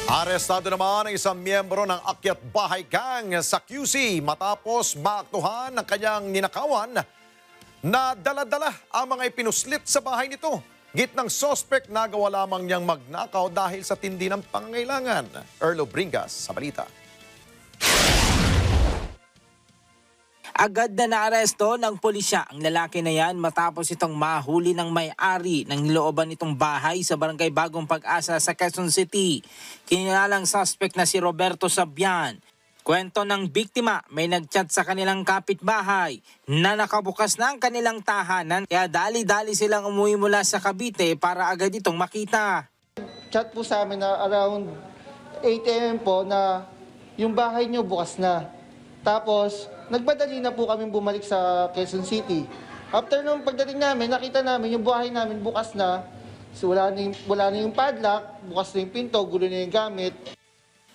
Arestado naman ang isang miyembro ng Akyat Bahay Gang sa QC matapos maaktuhan ng kanyang ninakawan na dala-dala ang mga ipinuslit sa bahay nito. Gitnang sospek nagawa lamang niyang magnakaw dahil sa tindi ng pangangailangan. Erlo Bringas sa balita. Agad na naaresto ng pulisya ang lalaki na yan matapos itong mahuli ng may-ari ng nilooban nitong bahay sa barangay Bagong Pag-asa sa Quezon City. Kinilalang suspect na si Roberto Sabian. Kwento ng biktima, may nagchat sa kanilang kapitbahay na nakabukas na ang kanilang tahanan kaya dali-dali silang umuwi mula sa Cavite para agad itong makita. Chat po sa amin na around 8 AM po na yung bahay niyo bukas na. Tapos, nagpadali na po kami bumalik sa Quezon City. After nung pagdating namin, nakita namin yung bahay namin bukas na. So wala na yung padlock, bukas na yung pinto, gulo na yung gamit.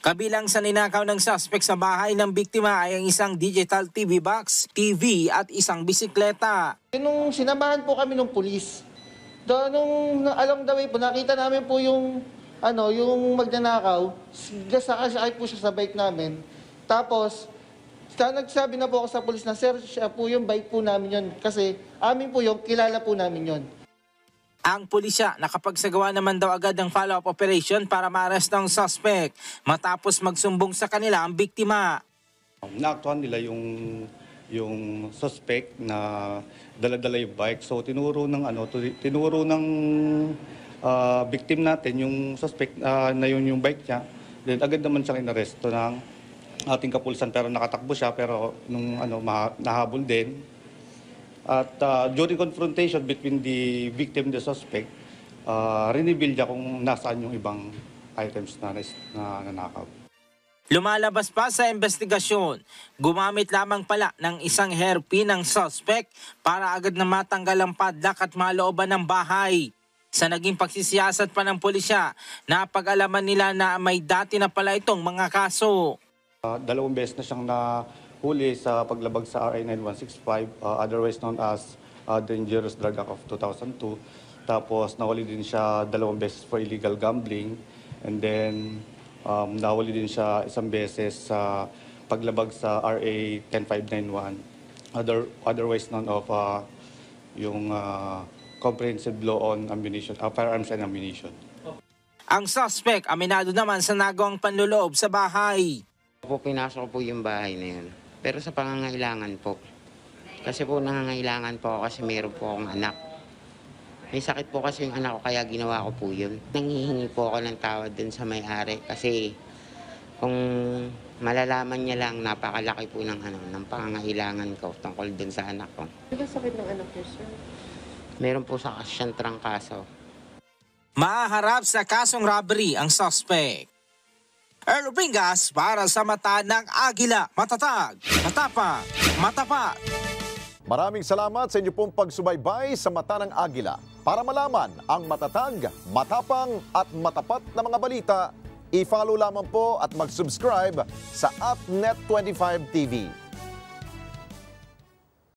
Kabilang sa ninakaw ng suspect sa bahay ng biktima ay ang isang digital TV box, TV at isang bisikleta. Nung sinamahan po kami ng pulis, nung along the way po, nakita namin po yung magnanakaw, sakay po siya sa bike namin. Tapos, nagsabi na po ako sa pulis na, sir, siya po yung bike po namin yun. Kasi amin po yung kilala po namin yun. Ang pulisya nakapagsagawa naman daw agad ng follow-up operation para ma-arrest ang suspect matapos magsumbong sa kanila ang biktima. Naaktuhan nila yung suspect na dala-dala yung bike. So tinuro ng victim natin yung suspect na yung bike niya. Then agad naman siyang inaresto ng ating kapulisan pero nakatakbo siya pero nahabol din. At during confrontation between the victim and the suspect, rinibil niya kung nasaan yung ibang items na nanakaw. Lumalabas pa sa investigasyon, gumamit lamang pala ng isang hairpin ng suspect para agad na matanggal ang padlock at malooban ng bahay. Sa naging pagsisiyasat pa ng pulisya, napag-alaman nila na may dati na pala itong mga kaso. 2 beses na siyang nahuli sa paglabag sa RA 9165, otherwise known as Dangerous Drug Act of 2002. Tapos nahuli din siya 2 beses for illegal gambling. And then nahuli din siya 1 beses sa paglabag sa RA 10591, otherwise known of yung Comprehensive Law on Ammunition, Firearms and Ammunition. Ang suspect aminado naman sa nagawang panloloob sa bahay. Pinasok po yung bahay na yun. Pero sa pangangailangan po. Kasi po nangangailangan po ako kasi meron po akong anak. May sakit po kasi yung anak ko kaya ginawa ko po yun. Nanghihingi po ako ng tawad dun sa may-ari kasi kung malalaman niya lang napakalaki po ng pangangailangan ko tungkol dun sa anak ko. Ano ba sakit ng anak niyo, sir? Meron po sa siyang trangkaso. Mahaharap sa kasong robbery ang suspect. Erlo Bringas para sa Mata ng Agila. Matatag, matapang, matapat. Maraming salamat sa inyo pong pagsubaybay sa Mata ng Agila. Para malaman ang matatag, matapang at matapat na mga balita, i-follow lamang po at mag-subscribe sa AppNet25 TV.